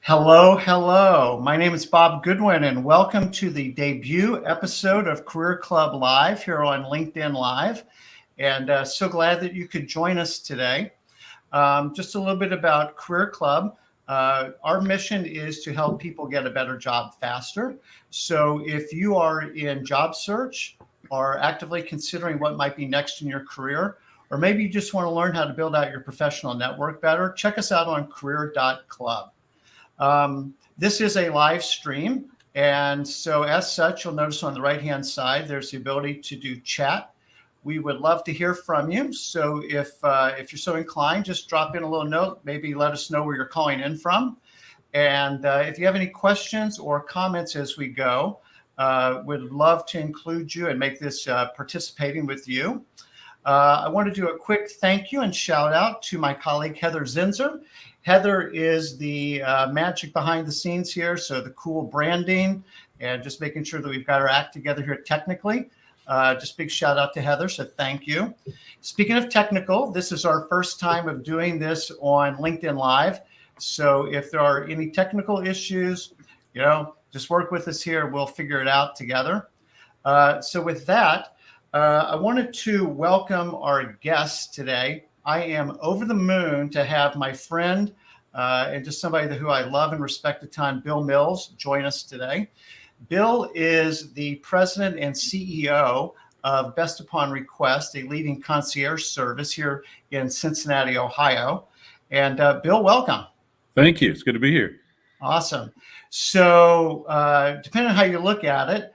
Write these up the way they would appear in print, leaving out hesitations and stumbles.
Hello, hello. My name is Bob Goodwin, and welcome to the debut episode of Career Club Live here on LinkedIn Live. And so glad that you could join us today. Just a little bit about Career Club. Our mission is to help people get a better job faster. So if you are in job search or actively considering what might be next in your career, or maybe you just want to learn how to build out your professional network better, check us out on career.club. This is a live stream, and so as such, you'll notice on the right-hand side, there's the ability to do chat. We would love to hear from you. So if you're so inclined, just drop in a little note, maybe let us know where you're calling in from. And if you have any questions or comments as we go, we'd love to include you and make this participating with you. I want to do a quick thank you and shout out to my colleague, Heather Zinzer. Heather is the magic behind the scenes here. So the cool branding and just making sure that we've got our act together here technically. Just big shout out to Heather. So thank you. Speaking of technical, this is our first time of doing this on LinkedIn Live. So if there are any technical issues, just work with us here. We'll figure it out together. So with that, I wanted to welcome our guests today. I am over the moon to have my friend and just somebody who I love and respect a ton, Bill Mills, join us today. Bill is the president and CEO of Best Upon Request, a leading concierge service here in Cincinnati, Ohio. And Bill, welcome. Thank you. It's good to be here. Awesome. So depending on how you look at it,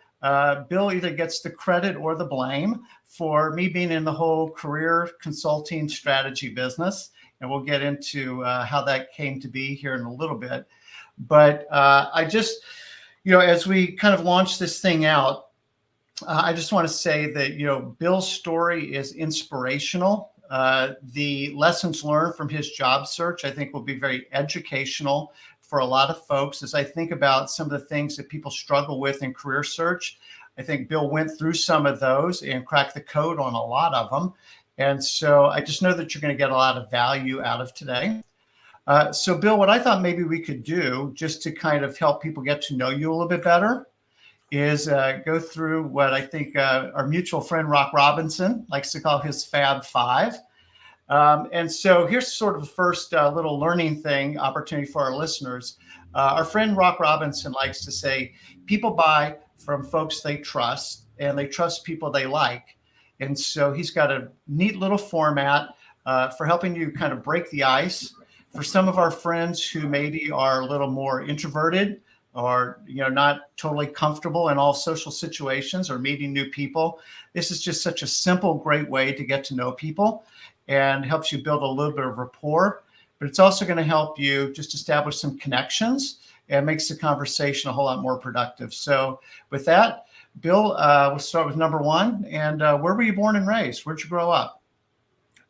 Bill either gets the credit or the blame for me being in the whole career consulting strategy business. And we'll get into how that came to be here in a little bit. But I just, as we kind of launch this thing out, I just want to say that, Bill's story is inspirational. The lessons learned from his job search, I think, will be very educational for a lot of folks. As I think about some of the things that people struggle with in career search, I think Bill went through some of those and cracked the code on a lot of them. And so I just know that you're going to get a lot of value out of today. So Bill, what I thought maybe we could do just to kind of help people get to know you a little bit better is go through what I think our mutual friend Rock Robinson likes to call his Fab Five. And so here's sort of the first little learning thing opportunity for our listeners. Our friend Rock Robinson likes to say, people buy from folks they trust, and they trust people they like. And so he's got a neat little format for helping you kind of break the ice. For some of our friends who maybe are a little more introverted or, not totally comfortable in all social situations or meeting new people, this is just such a simple, great way to get to know people and helps you build a little bit of rapport. But it's also going to help you just establish some connections and makes the conversation a whole lot more productive. So with that, Bill, we'll start with number one. And where were you born and raised? Where'd you grow up?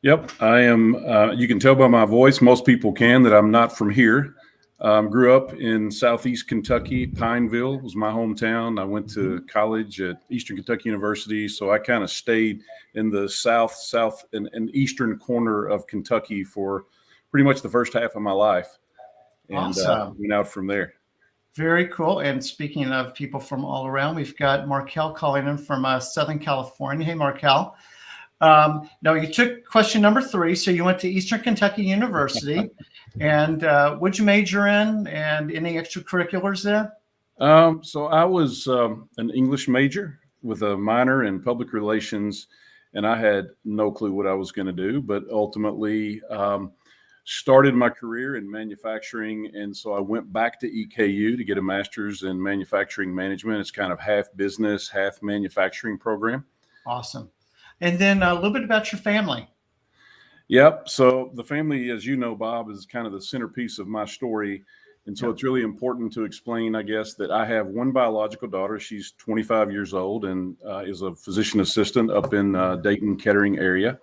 Yep, I am. You can tell by my voice, most people can, that I'm not from here. Grew up in Southeast Kentucky. Pineville was my hometown. I went to college at Eastern Kentucky University. So I kind of stayed in the south and eastern corner of Kentucky for pretty much the first half of my life. And Awesome. Went out from there. Very cool. And speaking of people from all around, we've got Markel calling in from Southern California. Hey, Markel. Now you took question number 3. So you went to Eastern Kentucky University and what'd you major in and any extracurriculars there? So I was an English major with a minor in public relations, and I had no clue what I was going to do, but ultimately started my career in manufacturing. And so I went back to EKU to get a master's in manufacturing management. It's kind of half business, half manufacturing program. Awesome. And then a little bit about your family. Yep. So the family, as you know, Bob, is kind of the centerpiece of my story. And so It's really important to explain, I guess, that I have one biological daughter. She's 25 years old and is a physician assistant up in Dayton, Kettering area.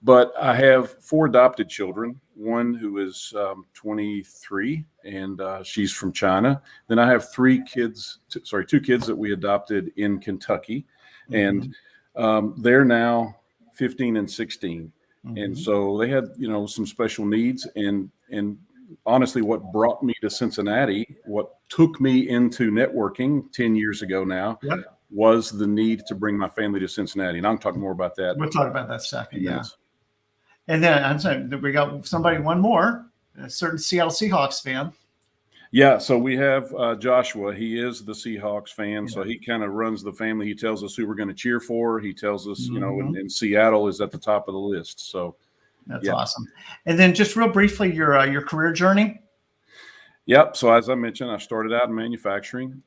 But I have 4 adopted children, one who is 23, and she's from China. Then I have 2 kids that we adopted in Kentucky. And they're now 15 and 16. And so they had, some special needs. And honestly, what brought me to Cincinnati, what took me into networking 10 years ago now, Yep. was the need to bring my family to Cincinnati. And I'm talking more about that We'll talk about that in a second. few Yeah. minutes. And then I'm saying that we got one more, a certain Seattle Seahawks fan. Yeah, so we have Joshua. He is the Seahawks fan, Yeah. so he kind of runs the family. He tells us who we're going to cheer for. He tells us, you know, Mhm. and Seattle is at the top of the list. So That's yeah. awesome. And then just real briefly, your career journey. Yep. So as I mentioned, I started out in manufacturing.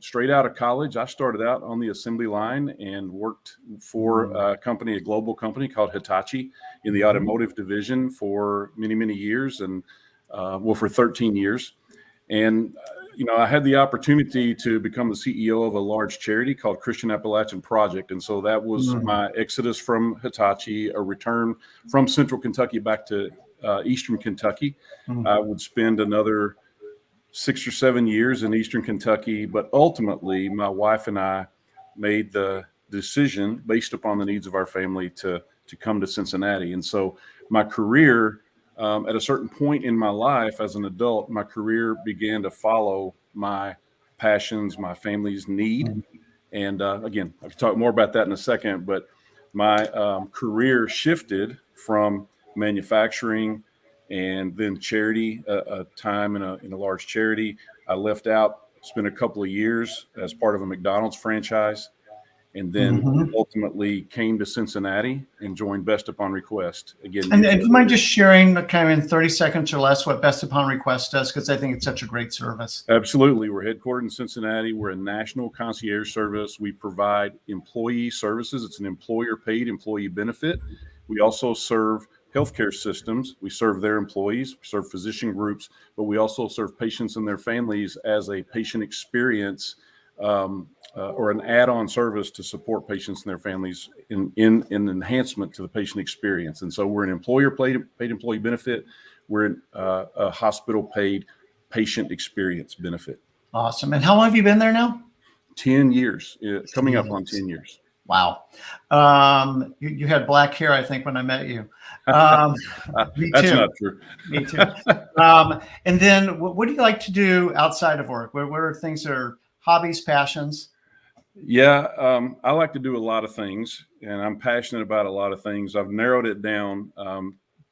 Straight out of college, I started out on the assembly line and worked for a global company called Hitachi in the automotive division for many, many years, and for 13 years. And, you know, I had the opportunity to become the CEO of a large charity called Christian Appalachian Project. And so that was my exodus from Hitachi, a return from Central Kentucky back to Eastern Kentucky. I would spend another 6 or 7 years in Eastern Kentucky, but ultimately my wife and I made the decision based upon the needs of our family to come to Cincinnati. And so my career, at a certain point in my life as an adult, my career began to follow my passions, my family's need. And again, I can talk more about that in a second, but my career shifted from manufacturing and then charity, a time in a large charity. I left out, spent a couple of years as part of a McDonald's franchise, and then ultimately came to Cincinnati and joined Best Upon Request. Again, And do you mind just sharing kind of in 30 seconds or less what Best Upon Request does? Because I think it's such a great service. Absolutely. We're headquartered in Cincinnati. We're a national concierge service. We provide employee services. It's an employer-paid employee benefit. We also serve healthcare systems. We serve their employees, we serve physician groups, but we also serve patients and their families as a patient experience or an add-on service to support patients and their families in enhancement to the patient experience. And so we're an employer-paid employee benefit. We're a hospital-paid patient experience benefit. Awesome. And how long have you been there now? 10 years, coming up on 10 years. Wow. You had black hair, I think, when I met you. Me That's too. not true. Me too. And then what do you like to do outside of work? What are things that are hobbies, passions? Yeah, I like to do a lot of things, and I'm passionate about a lot of things. I've narrowed it down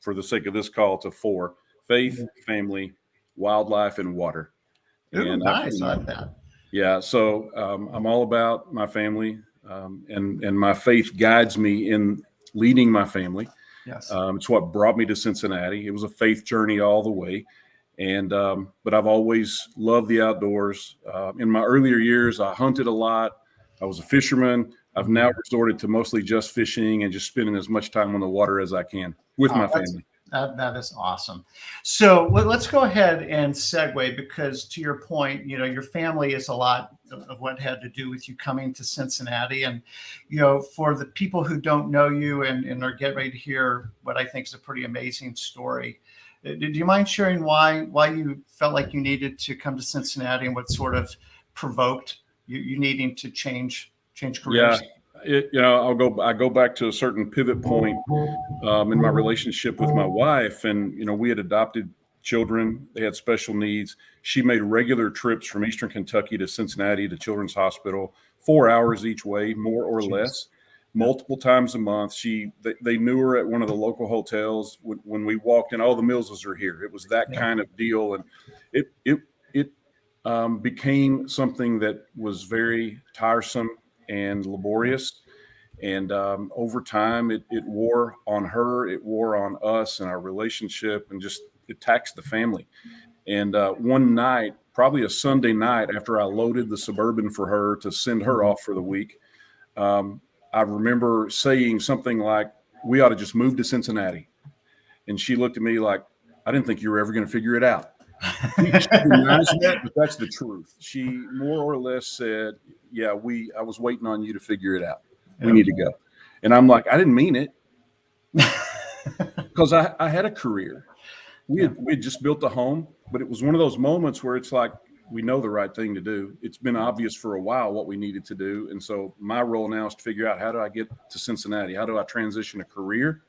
for the sake of this call to 4: faith, family, wildlife, and water. Ooh, And nice. I like that. Yeah, so I'm all about my family, and my faith guides me in leading my family. Yes. It's what brought me to Cincinnati. It was a faith journey all the way, and but I've always loved the outdoors. In my earlier years, I hunted a lot. I was a fisherman. I've now resorted to mostly just fishing and just spending as much time on the water as I can with my family. That is awesome. So let's go ahead and segue, because to your point, you know, your family is a lot of what had to do with you coming to Cincinnati. And, you know, for the people who don't know you and are getting ready to hear what I think is a pretty amazing story, do you mind sharing why you felt like you needed to come to Cincinnati and what sort of provoked you needing to change careers? Yeah, I go back to a certain pivot point in my relationship with my wife, and you know, we had adopted children. They had special needs. She made regular trips from Eastern Kentucky to Cincinnati to Children's Hospital, 4 hours each way, more or less, multiple times a month. They knew her at one of the local hotels. When we walked in, the Millses are here. It was that kind of deal, and it became something that was very tiresome and laborious. And over time, it wore on her, it wore on us and our relationship, and just it taxed the family. And one night, probably a Sunday night, after I loaded the Suburban for her to send her off for the week, I remember saying something like, "We ought to just move to Cincinnati." And she looked at me like, "I didn't think you were ever going to figure it out." She denies that, but that's the truth. She more or less said, "Yeah, I was waiting on you to figure it out. We need to go." And I'm like, I didn't mean it, because I had a career. We had just built a home, but it was one of those moments where it's like, we know the right thing to do. It's been obvious for a while what we needed to do. And so my role now is to figure out, how do I get to Cincinnati? How do I transition a career?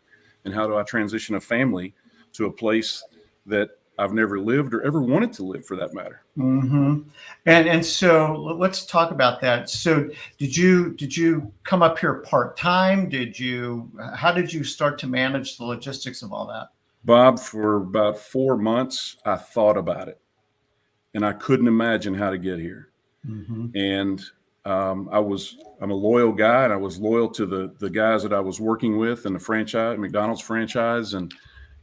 And how do I transition a family to a place that I've never lived or ever wanted to live, for that matter. Mm-hmm. And so let's talk about that. So did you come up here part-time? How did you start to manage the logistics of all that? Bob, for about 4 months, I thought about it, and I couldn't imagine how to get here. Mm-hmm. And I'm a loyal guy, and I was loyal to the guys that I was working with in the McDonald's franchise. And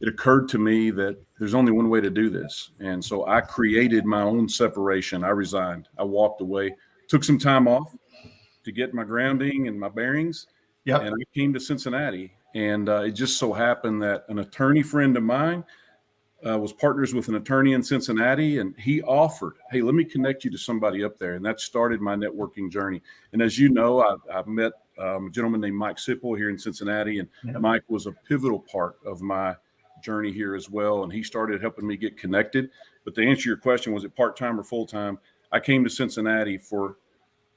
it occurred to me that there's only one way to do this. And so I created my own separation. I resigned. I walked away, took some time off to get my grounding and my bearings. Yep. And I came to Cincinnati. And it just so happened that an attorney friend of mine was partners with an attorney in Cincinnati, and he offered, hey, let me connect you to somebody up there. And that started my networking journey. And as you know, I met a gentleman named Mike Sipple here in Cincinnati, and Yep. Mike was a pivotal part of my journey here as well. And he started helping me get connected. But to answer your question, was it part-time or full-time? I came to Cincinnati for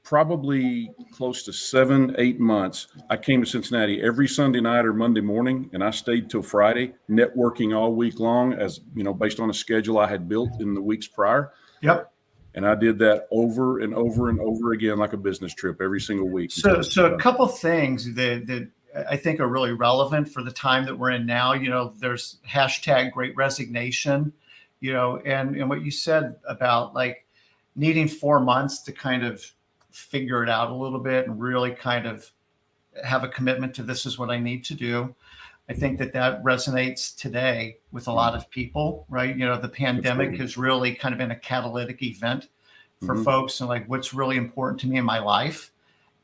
probably close to 7-8 months. I came to Cincinnati every Sunday night or Monday morning, and I stayed till Friday, networking all week long, as you know, based on a schedule I had built in the weeks prior. Yep. And I did that over and over and over again, like a business trip, every single week. So a couple things that I think are really relevant for the time that we're in now. You know, there's hashtag Great Resignation, you know, and what you said about like needing 4 months to kind of figure it out a little bit and really kind of have a commitment to this is what I need to do. I think that resonates today with a lot of people, right? You know, the pandemic has really kind of been a catalytic event for folks, and like what's really important to me in my life,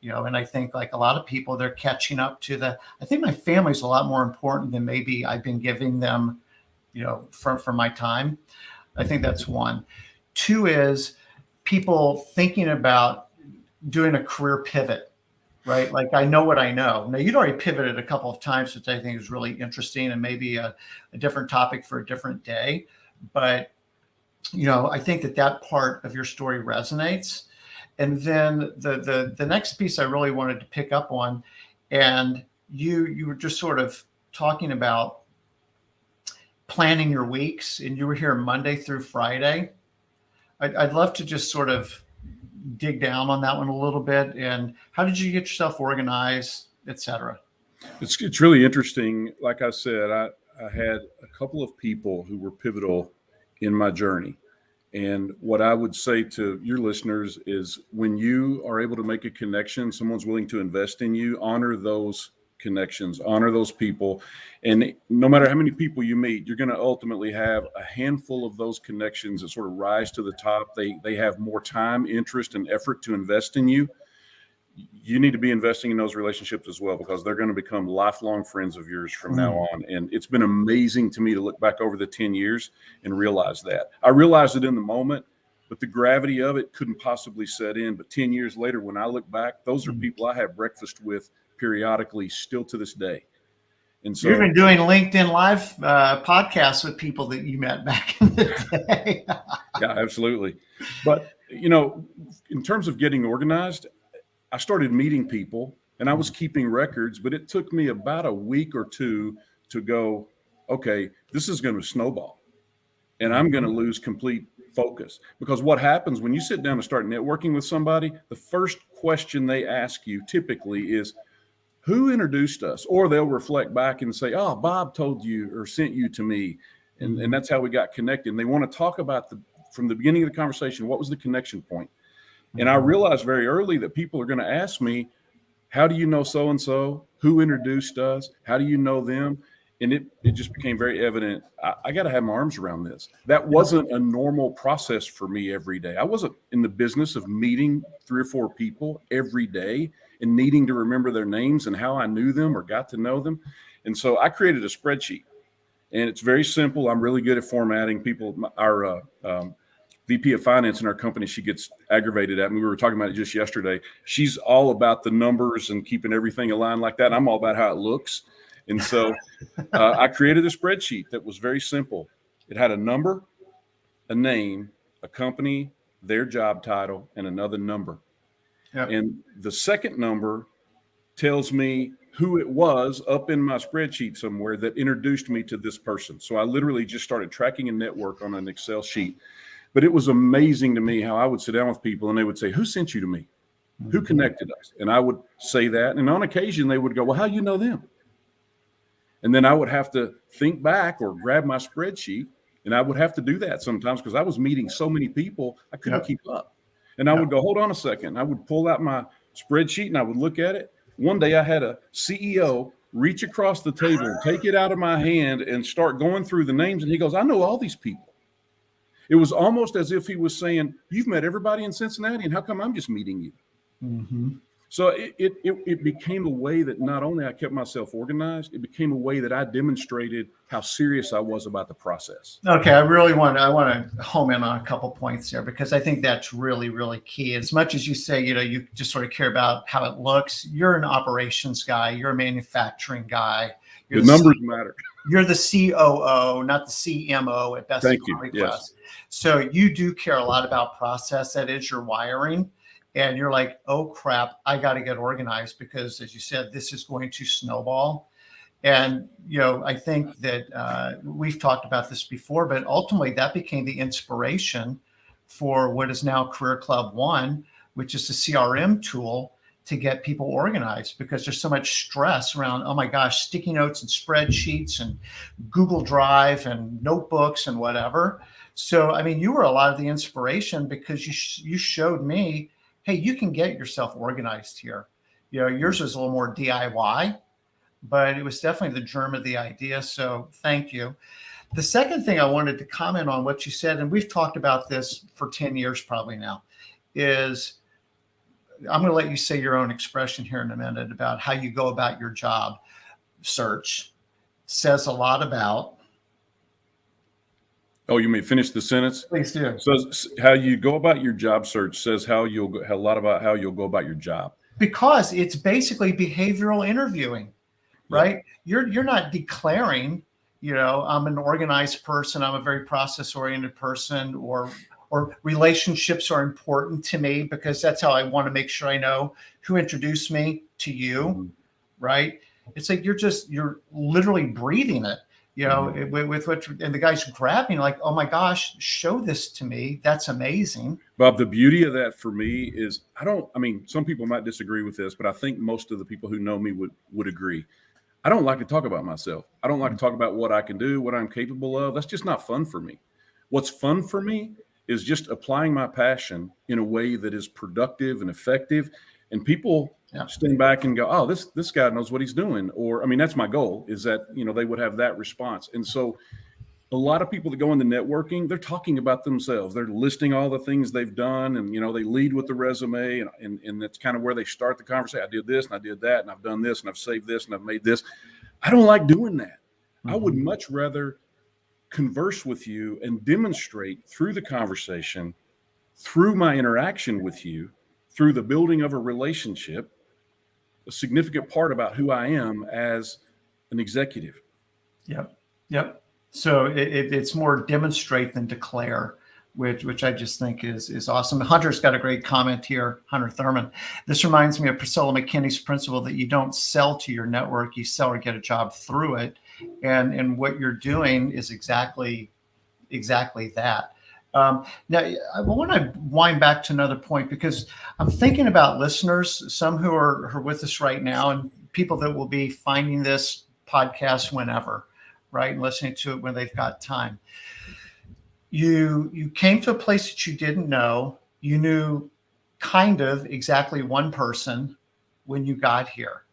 you know. And I think like a lot of people, they're catching up to I think my family's a lot more important than maybe I've been giving them, you know, for my time. I think that's one. Two is people thinking about doing a career pivot, right? Like I know what I know. Now you'd already pivoted a couple of times, which I think is really interesting and maybe a different topic for a different day. But, you know, I think that part of your story resonates. And then the next piece I really wanted to pick up on, and you were just sort of talking about planning your weeks, and you were here Monday through Friday. I'd love to just sort of dig down on that one a little bit. And how did you get yourself organized, et cetera? It's really interesting. Like I said, I had a couple of people who were pivotal in my journey. And what I would say to your listeners is when you are able to make a connection, someone's willing to invest in you, honor those connections, honor those people. And no matter how many people you meet, you're going to ultimately have a handful of those connections that sort of rise to the top. They have more time, interest, and effort to invest in you. You need to be investing in those relationships as well, because they're going to become lifelong friends of yours from now on. And it's been amazing to me to look back over the 10 years and realize that. I realized it in the moment, but the gravity of it couldn't possibly set in. But 10 years later, when I look back, those are people I have breakfast with periodically still to this day. And so you've been doing LinkedIn Live podcasts with people that you met back in the day. Yeah, absolutely. But, you know, in terms of getting organized, I started meeting people and I was keeping records, but it took me about a week or two to go, okay, this is going to snowball and I'm going to lose complete focus. Because what happens when you sit down and start networking with somebody, the first question they ask you typically is, who introduced us? Or they'll reflect back and say, oh, Bob told you or sent you to me. And that's how we got connected. And they want to talk about from the beginning of the conversation, what was the connection point? And I realized very early that people are going to ask me, how do you know so-and-so? Who introduced us? How do you know them? And it just became very evident. I got to have my arms around this. That wasn't a normal process for me every day. I wasn't in the business of meeting 3 or 4 people every day and needing to remember their names and how I knew them or got to know them. And so I created a spreadsheet, and it's very simple. I'm really good at formatting. Our VP of finance in our company, she gets aggravated at me. We were talking about it just yesterday. She's all about the numbers and keeping everything aligned like that. I'm all about how it looks. And so I created a spreadsheet that was very simple. It had a number, a name, a company, their job title, and another number. Yep. And the second number tells me who it was up in my spreadsheet somewhere that introduced me to this person. So I literally just started tracking a network on an Excel sheet. But it was amazing to me how I would sit down with people and they would say, who sent you to me? Who connected us? And I would say that. And on occasion, they would go, well, how do you know them? And then I would have to think back or grab my spreadsheet. And I would have to do that sometimes because I was meeting so many people, I couldn't keep up. And I would go, hold on a second. I would pull out my spreadsheet and I would look at it. One day I had a CEO reach across the table, take it out of my hand and start going through the names. And he goes, I know all these people. It was almost as if he was saying, you've met everybody in Cincinnati, and how come I'm just meeting you? Mm-hmm. So it became a way that not only I kept myself organized, it became a way that I demonstrated how serious I was about the process. Okay, I want to home in on a couple points there because I think that's really, really key. As much as you say, you just sort of care about how it looks, you're an operations guy, you're a manufacturing guy. The numbers matter. You're the COO, not the CMO at best. Thank you. Yes. So you do care a lot about process. That is your wiring. And you're like, oh, crap, I got to get organized because, as you said, this is going to snowball. And, I think that we've talked about this before, but ultimately that became the inspiration for what is now Career Club One, which is a CRM tool to get people organized because there's so much stress around, oh my gosh, sticky notes and spreadsheets and Google Drive and notebooks and whatever. So, I mean, you were a lot of the inspiration because you showed me, hey, you can get yourself organized here. Yours was a little more DIY, but it was definitely the germ of the idea. So thank you. The second thing I wanted to comment on what you said, and we've talked about this for 10 years probably now, is I'm going to let you say your own expression here in a minute about how you go about your job search. Says a lot about. Oh, you may finish the sentence? Please do. So how you go about your job search says a lot about how you'll go about your job. Because it's basically behavioral interviewing, right? Yeah. You're not declaring, I'm an organized person, I'm a very process-oriented person, or relationships are important to me because that's how I want to make sure I know who introduced me to you, right? It's like you're literally breathing it. With what, and the guy's grabbing like, oh my gosh, show this to me. That's amazing. Bob, the beauty of that for me is some people might disagree with this, but I think most of the people who know me would agree. I don't like to talk about myself. I don't like to talk about what I can do, what I'm capable of. That's just not fun for me. What's fun for me is just applying my passion in a way that is productive and effective. And people stand back and go, oh, this guy knows what he's doing. Or, that's my goal is that, they would have that response. And so a lot of people that go into networking, they're talking about themselves. They're listing all the things they've done. And, they lead with the resume and that's kind of where they start the conversation. I did this and I did that and I've done this and I've saved this and I've made this. I don't like doing that. Mm-hmm. I would much rather converse with you and demonstrate through the conversation, through my interaction with you, through the building of a relationship, a significant part about who I am as an executive. Yep. So it's more demonstrate than declare, which I just think is awesome. Hunter's got a great comment here, Hunter Thurman. This reminds me of Priscilla McKinney's principle that you don't sell to your network, you sell or get a job through it. And what you're doing is exactly that. Now, I want to wind back to another point because I'm thinking about listeners, some who are with us right now and people that will be finding this podcast whenever, right? And listening to it when they've got time. You came to a place that you didn't know. You knew kind of exactly one person when you got here.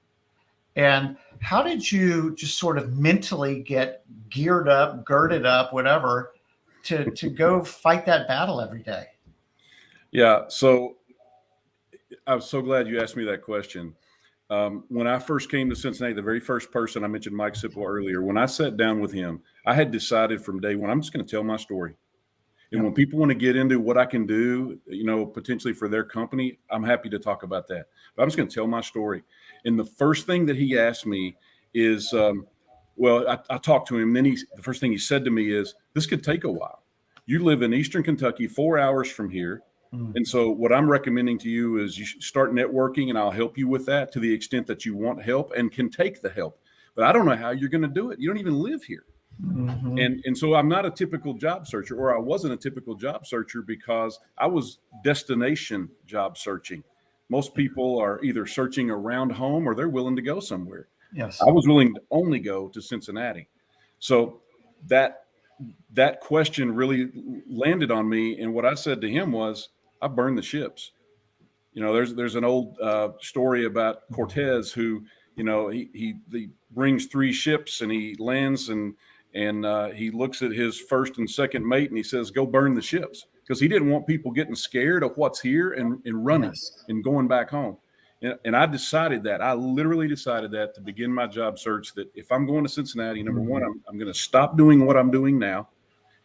And how did you just sort of mentally get geared up, girded up, whatever, to go fight that battle every day? Yeah. So I'm so glad you asked me that question. When I first came to Cincinnati, the very first person I mentioned, Mike Sipple earlier, when I sat down with him, I had decided from day one, I'm just going to tell my story. And when people want to get into what I can do, potentially for their company, I'm happy to talk about that. But I'm just going to tell my story. And the first thing that he asked me is, I talked to him. Then the first thing he said to me is, this could take a while. You live in Eastern Kentucky, 4 hours from here. And so what I'm recommending to you is you should start networking, and I'll help you with that to the extent that you want help and can take the help. But I don't know how you're going to do it. You don't even live here. And so I'm not a typical job searcher, or I wasn't a typical job searcher because I was destination job searching. Most people are either searching around home or they're willing to go somewhere. Yes. I was willing to only go to Cincinnati. So that question really landed on me. And what I said to him was, I burned the ships. There's an old story about Cortez who, he brings 3 ships and he lands and he looks at his first and second mate and he says, go burn the ships, because he didn't want people getting scared of what's here and running and going back home. And I literally decided that to begin my job search, that if I'm going to Cincinnati, number one, I'm going to stop doing what I'm doing now,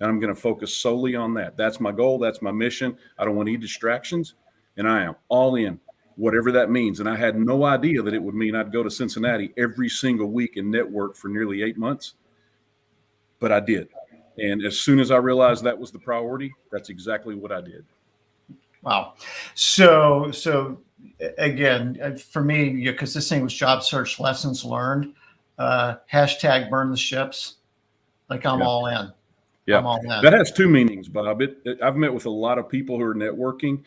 and I'm going to focus solely on that. That's my goal. That's my mission. I don't want any distractions, and I am all in, whatever that means. And I had no idea that it would mean I'd go to Cincinnati every single week and network for nearly 8 months, but I did. And as soon as I realized that was the priority, that's exactly what I did. Wow. So again, for me, because this thing was job search lessons learned, hashtag burn the ships. Like I'm all in. Yeah, I'm all in. That has 2 meanings, Bob. I've met with a lot of people who are networking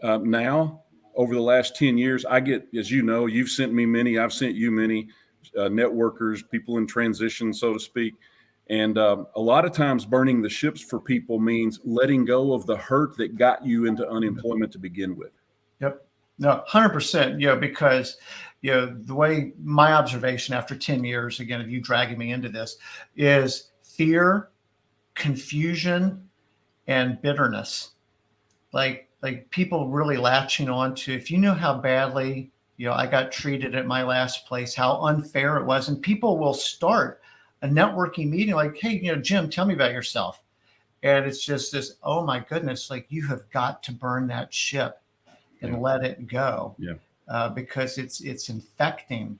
now over the last 10 years. I get, as you know, you've sent me many, I've sent you many networkers, people in transition, so to speak. And a lot of times burning the ships for people means letting go of the hurt that got you into unemployment to begin with. Yep. No, 100%, because, the way my observation after 10 years, again, of you dragging me into this, is fear, confusion, and bitterness. Like people really latching on to, if you knew how badly, I got treated at my last place, how unfair it was. And people will start a networking meeting like, hey, Jim, tell me about yourself. And it's just this, oh my goodness, like you have got to burn that ship and let it go. Because it's infecting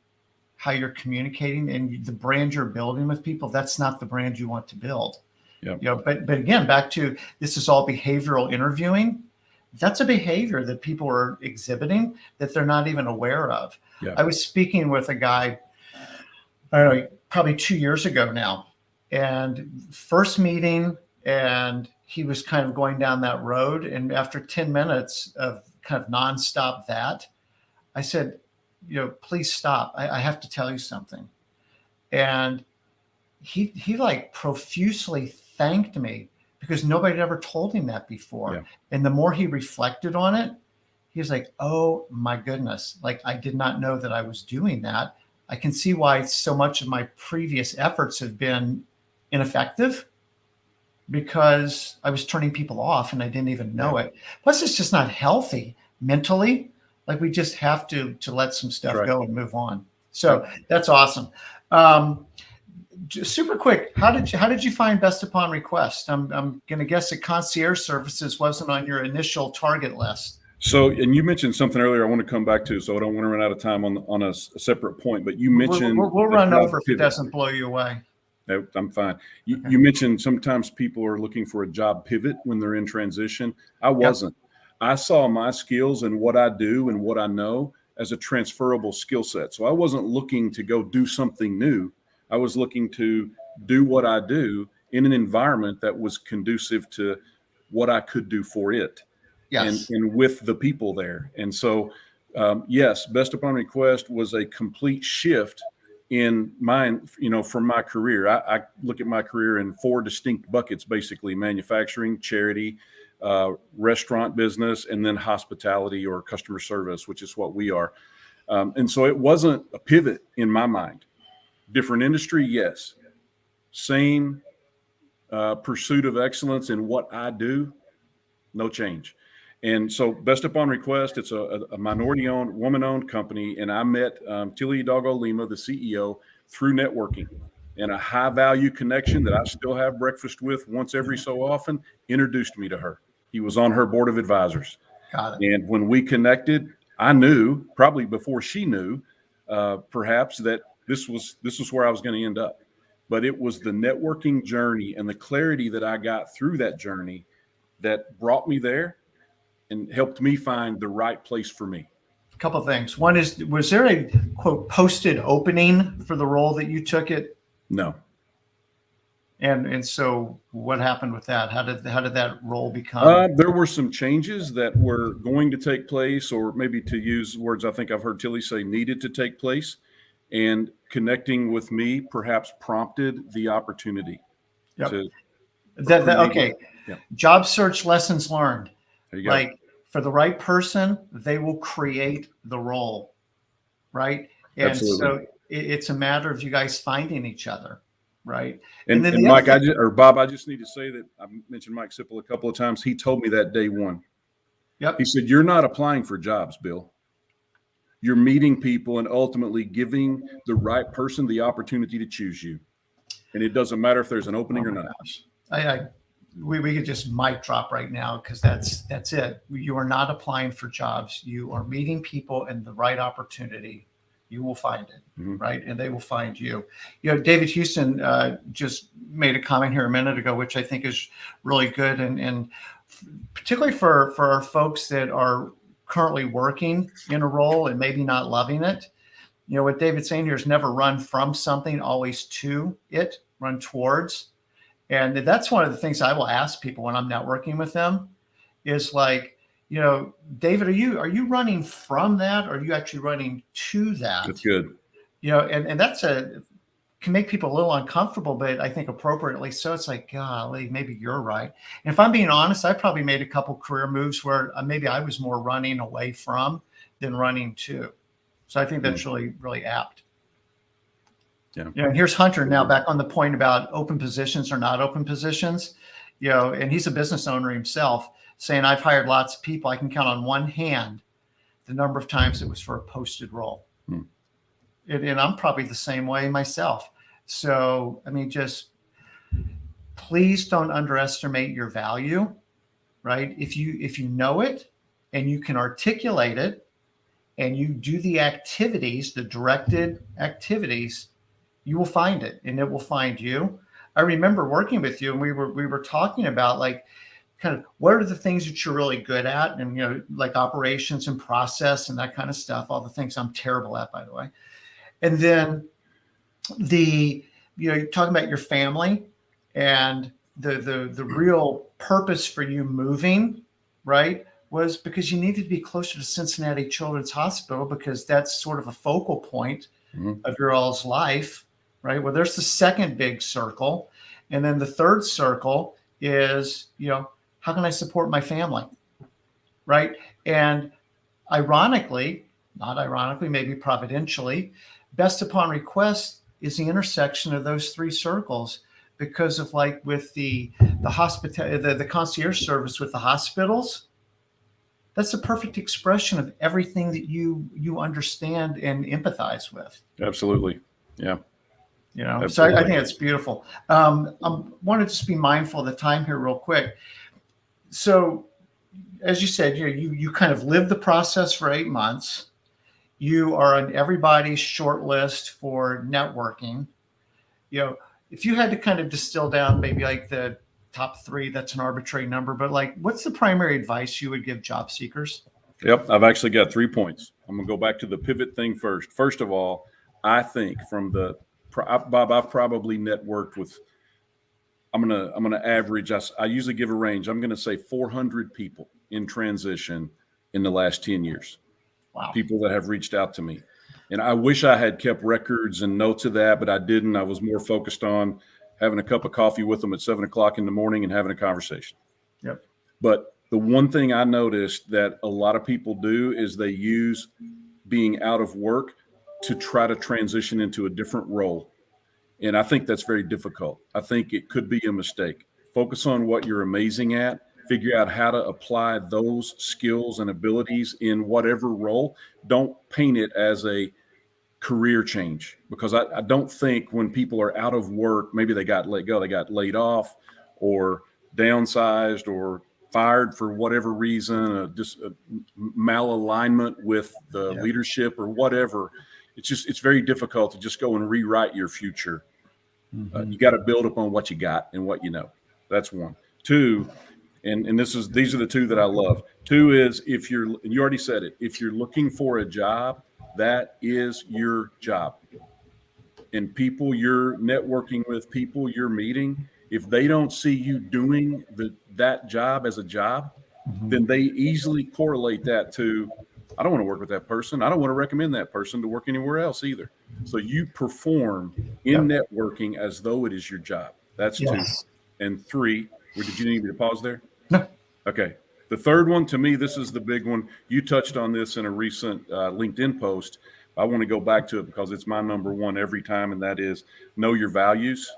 how you're communicating and the brand you're building with people. That's not the brand you want to build. But again, back to, this is all behavioral interviewing. That's a behavior that people are exhibiting that they're not even aware of. I was speaking with a guy, I don't know, probably 2 years ago now, and first meeting, and he was kind of going down that road. And after 10 minutes of kind of nonstop that, I said, please stop. I have to tell you something. And he like profusely thanked me because nobody had ever told him that before. And the more he reflected on it, he was like, oh my goodness, like I did not know that I was doing that. I can see why so much of my previous efforts have been ineffective, because I was turning people off and I didn't even know it. Plus, it's just not healthy mentally. Like we just have to let some stuff go and move on. So that's awesome. Just super quick, how did you find Best Upon Request? I'm going to guess that concierge services wasn't on your initial target list. So, and you mentioned something earlier I want to come back to, so I don't want to run out of time on a separate point, but you mentioned... We'll run over if it doesn't blow you away. No, I'm fine. You mentioned sometimes people are looking for a job pivot when they're in transition. I wasn't. I saw my skills and what I do and what I know as a transferable skill set. So I wasn't looking to go do something new. I was looking to do what I do in an environment that was conducive to what I could do for it. And with the people there. And so, yes, Best Upon Request was a complete shift in mine, from my career. I look at my career in 4 distinct buckets, basically: manufacturing, charity, restaurant business, and then hospitality or customer service, which is what we are. And so it wasn't a pivot in my mind. Different industry, yes. Same pursuit of excellence in what I do, no change. And so Best Upon Request, it's a minority-owned, woman-owned company, and I met Tilly Hidalgo Lima, the CEO, through networking. And a high-value connection that I still have breakfast with once every so often introduced me to her. He was on her board of advisors. Got it. And when we connected, I knew, probably before she knew, perhaps, that this was where I was going to end up. But it was the networking journey and the clarity that I got through that journey that brought me there. and helped me find the right place for me. A couple of things. One is, was there a quote posted opening for the role that you took it? No. And so what happened with that? How did that role become? There were some changes that were going to take place, or maybe, to use words I think I've heard Tilly say, needed to take place. And connecting with me perhaps prompted the opportunity. Yep. To Okay. Yeah. Job search lessons learned. There you go. Like, for the right person, they will create the role, right? And Absolutely. so it's a matter of you guys finding each other, right? And then Mike, Bob, I just need to say that I mentioned Mike Sipple a couple of times. He told me that day one. Yep. He said, "You're not applying for jobs, Bill. You're meeting people and ultimately giving the right person the opportunity to choose you. And it doesn't matter if there's an opening or not." Gosh. We could just mic drop right now, because that's it. You are not applying for jobs. You are meeting people, and the right opportunity, you will find it, right? And they will find you. You know, David Houston just made a comment here a minute ago, which I think is really good, and particularly for our folks that are currently working in a role and maybe not loving it. You know, what David's saying here is never run from something, always to it, run towards. And that's one of the things I will ask people when I'm networking with them is like, you know, David, are you running from that, or are you actually running to that? That's good. You know, and that's can make people a little uncomfortable, but I think appropriately so. It's like, golly, maybe you're right. And if I'm being honest, I probably made a couple career moves where maybe I was more running away from than running to. So I think that's really, really apt. Yeah. You know, and here's Hunter now back on the point about open positions or not open positions, you know, and he's a business owner himself, saying, I've hired lots of people. I can count on one hand the number of times it was for a posted role. And I'm probably the same way myself. So, I mean, just please don't underestimate your value, right? If you know it and you can articulate it and you do the activities, the directed activities, you will find it, and it will find you. I remember working with you, and we were talking about, like, kind of what are the things that you're really good at, and, you know, like operations and process and that kind of stuff, all the things I'm terrible at, by the way. And then you're talking about your family and the real purpose for you moving, right, was because you needed to be closer to Cincinnati Children's Hospital, because that's sort of a focal point of your all's life. Right. Well, there's the second big circle. And then the third circle is, you know, how can I support my family? Right. And ironically, not ironically, maybe providentially, best upon request is the intersection of those three circles, because of, like, with the concierge service with the hospitals, that's a perfect expression of everything that you understand and empathize with. Absolutely. Yeah. You know, absolutely. So I think it's beautiful. I want to just be mindful of the time here real quick. So, as you said, you kind of lived the process for 8 months. You are on everybody's short list for networking. You know, if you had to kind of distill down maybe like the top 3, that's an arbitrary number, but, like, what's the primary advice you would give job seekers? Yep. I've actually got 3 points. I'm going to go back to the pivot thing first. First of all, I think Bob, I've probably networked with, I'm gonna average, I usually give a range. I'm going to say 400 people in transition in the last 10 years. Wow. People that have reached out to me. And I wish I had kept records and notes of that, but I didn't. I was more focused on having a cup of coffee with them at 7 o'clock in the morning and having a conversation. Yep. But the one thing I noticed that a lot of people do is they use being out of work to try to transition into a different role. And I think that's very difficult. I think it could be a mistake. Focus on what you're amazing at, figure out how to apply those skills and abilities in whatever role. Don't paint it as a career change, because I don't think when people are out of work, maybe they got let go, they got laid off or downsized or fired for whatever reason, just a malalignment with the leadership or whatever. It's very difficult to just go and rewrite your future. You got to build upon what you got and what you know. That's one. 2, And these are the two that I love. Two is, you already said it, if you're looking for a job, that is your job. And people you're networking with, people you're meeting, if they don't see you doing that job as a job, then they easily correlate that to, I don't want to work with that person. I don't want to recommend that person to work anywhere else either. So you perform in networking as though it is your job. That's two. And three, did you need me to pause there? No. Okay. The third one, to me, this is the big one. You touched on this in a recent LinkedIn post. I want to go back to it because it's my number one every time, and that is know your values.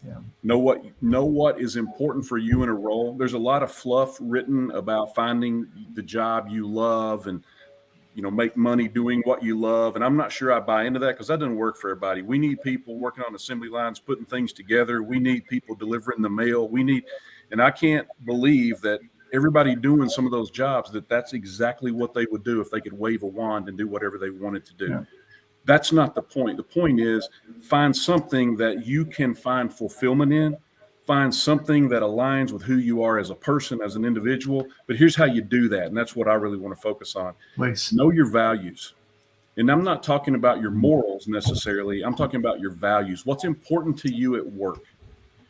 Yeah. Know what is important for you in a role. There's a lot of fluff written about finding the job you love and, make money doing what you love. And I'm not sure I buy into that because that doesn't work for everybody. We need people working on assembly lines, putting things together. We need people delivering the mail. And I can't believe that everybody doing some of those jobs, that's exactly what they would do if they could wave a wand and do whatever they wanted to do. Yeah. That's not the point. The point is find something that you can find fulfillment in, find something that aligns with who you are as a person, as an individual. But here's how you do that. And that's what I really want to focus on. Please. Know your values. And I'm not talking about your morals necessarily. I'm talking about your values. What's important to you at work?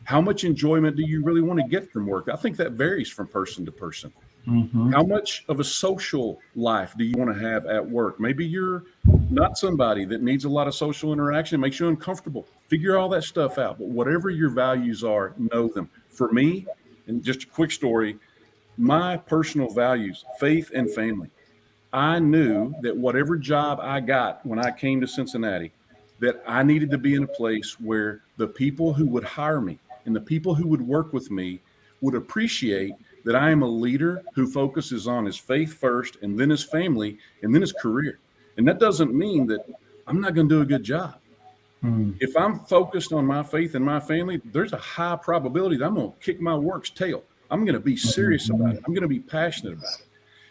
How much enjoyment do you really want to get from work? I think that varies from person to person. Mm-hmm. How much of a social life do you want to have at work? Maybe you're not somebody that needs a lot of social interaction. It makes you uncomfortable. Figure all that stuff out. But whatever your values are, know them. For me, and just a quick story, my personal values, faith and family. I knew that whatever job I got when I came to Cincinnati, that I needed to be in a place where the people who would hire me and the people who would work with me would appreciate that I am a leader who focuses on his faith first and then his family and then his career. And that doesn't mean that I'm not going to do a good job. If I'm focused on my faith and my family, there's a high probability that I'm going to kick my work's tail. I'm going to be serious about it. I'm going to be passionate about it.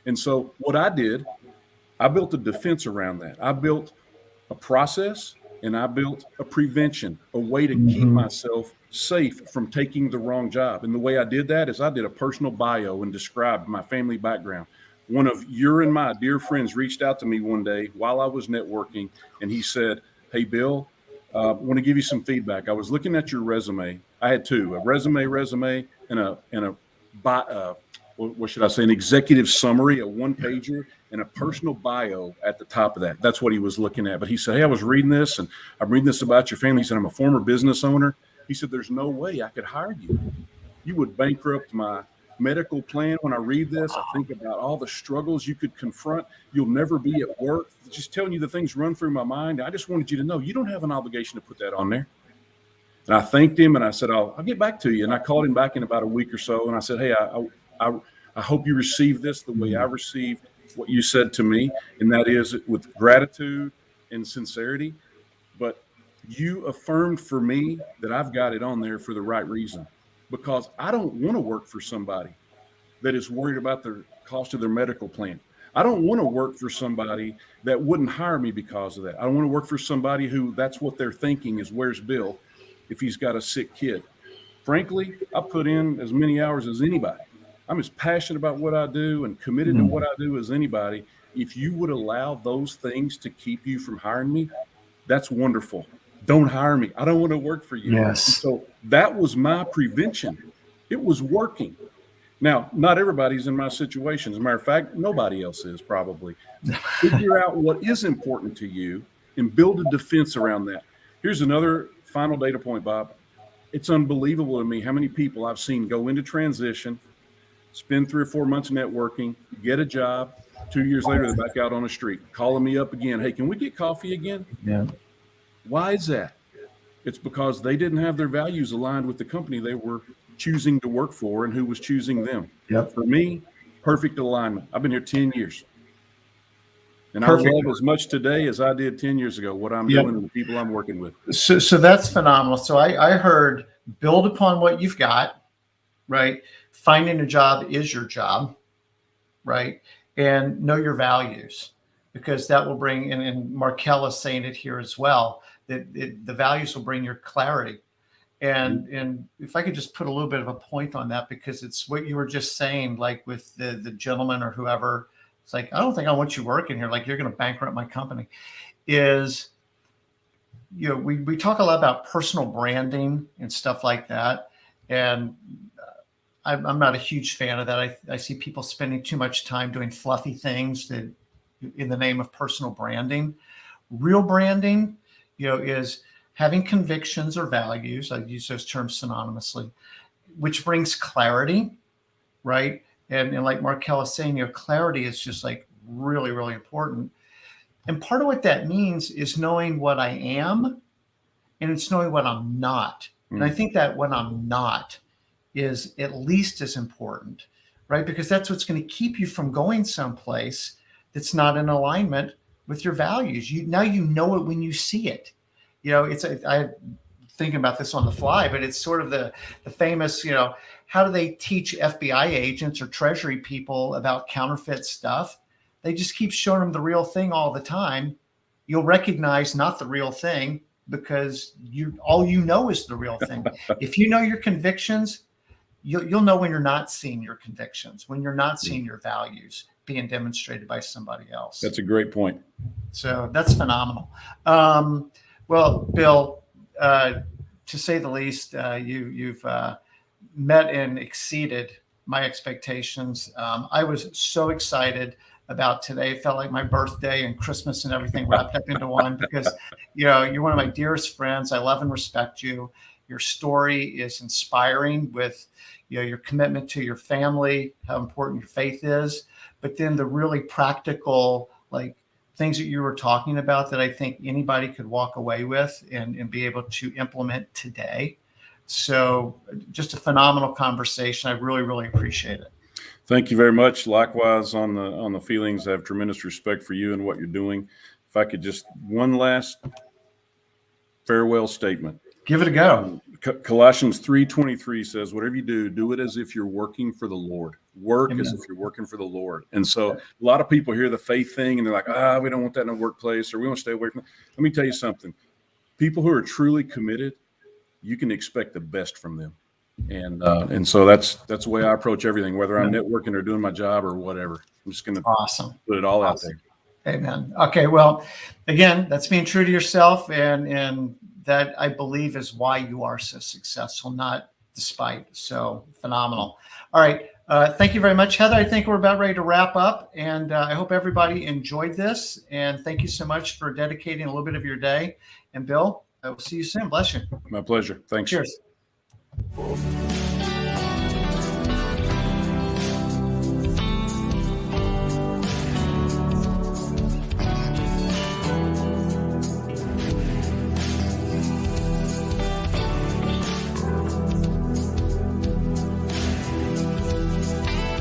And so what I did, I built a defense around that. I built a process and I built a prevention, a way to keep myself safe from taking the wrong job. And the way I did that is I did a personal bio and described my family background. One of your and my dear friends reached out to me one day while I was networking, and he said, "Hey, Bill, I want to give you some feedback. I was looking at your resume. I had two, a resume, and what should I say, an executive summary, a one-pager, and a personal bio at the top of that." That's what he was looking at. But he said, "Hey, I was reading this, and I'm reading this about your family." He said, "I'm a former business owner." He said, "There's no way I could hire you. You would bankrupt my medical plan. When I read this, I think about all the struggles you could confront. You'll never be at work." Just telling you the things run through my mind. I just wanted you to know you don't have an obligation to put that on there. And I thanked him, and I said, I'll get back to you. And I called him back in about a week or so, and I said, "Hey, I hope you received this the way I received what you said to me, and that is with gratitude and sincerity. But you affirmed for me that I've got it on there for the right reason, because I don't want to work for somebody that is worried about the cost of their medical plan. I don't want to work for somebody that wouldn't hire me because of that. I don't want to work for somebody who that's what they're thinking is, where's Bill if he's got a sick kid? Frankly, I put in as many hours as anybody. I'm as passionate about what I do and committed to what I do as anybody. If you would allow those things to keep you from hiring me, that's wonderful. Don't hire me. I don't want to work for you." Yes. And so that was my prevention. It was working. Now, not everybody's in my situation. As a matter of fact, nobody else is probably. Figure out what is important to you and build a defense around that. Here's another final data point, Bob. It's unbelievable to me how many people I've seen go into transition, spend 3 or 4 months networking, get a job. 2 years later, they're back out on the street, calling me up again. "Hey, can we get coffee again?" Yeah. Why is that? It's because they didn't have their values aligned with the company they were choosing to work for and who was choosing them. Yep. For me, perfect alignment. I've been here 10 years. And Perfect. I love as much today as I did 10 years ago what I'm doing and the people I'm working with. So that's phenomenal. So I heard build upon what you've got, right? Finding a job is your job, right? And know your values, because that will bring, and Markel is saying it here as well, that the values will bring your clarity. And if I could just put a little bit of a point on that, because it's what you were just saying, like with the gentleman or whoever, it's like, I don't think I want you working here. Like, you're going to bankrupt my company. Is, we talk a lot about personal branding and stuff like that. And I'm not a huge fan of that. I see people spending too much time doing fluffy things that in the name of personal branding. Real branding, is having convictions or values. I use those terms synonymously, which brings clarity, right? And like Markel is saying, clarity is just like really, really important. And part of what that means is knowing what I am, and it's knowing what I'm not. And I think that what I'm not is at least as important, right? Because that's what's going to keep you from going someplace that's not in alignment with your values. Now you know it when you see it. I'm thinking about this on the fly, but it's sort of the famous, how do they teach FBI agents or Treasury people about counterfeit stuff? They just keep showing them the real thing all the time. You'll recognize not the real thing because all you know is the real thing. If you know your convictions, you'll know when you're not seeing your convictions, when you're not seeing your values being demonstrated by somebody else. That's a great point. So that's phenomenal. Well, Bill, to say the least, you've met and exceeded my expectations. I was so excited about today. It felt like my birthday and Christmas and everything wrapped up into one, because you're one of my dearest friends. I love and respect you. Your story is inspiring with your commitment to your family, how important your faith is, but then the really practical things that you were talking about that I think anybody could walk away with and be able to implement today. So just a phenomenal conversation. I really, really appreciate it. Thank you very much. Likewise on the feelings. I have tremendous respect for you and what you're doing. If I could just one last farewell statement. Give it a go. Colossians 3:23 says, whatever you do, do it as if you're working for the Lord. Work Amen. As if you're working for the Lord. And so a lot of people hear the faith thing and they're like, we don't want that in the workplace, or we want to stay away from it. Let me tell you something. People who are truly committed, you can expect the best from them. And so that's the way I approach everything, whether I'm networking or doing my job or whatever. I'm just going to put it all out there. Amen. Okay. Well, again, that's being true to yourself. And that, I believe, is why you are so successful, not despite. So phenomenal. All right. Thank you very much, Heather. I think we're about ready to wrap up, and I hope everybody enjoyed this. And thank you so much for dedicating a little bit of your day. And Bill, I will see you soon. Bless you. My pleasure. Thanks. Cheers.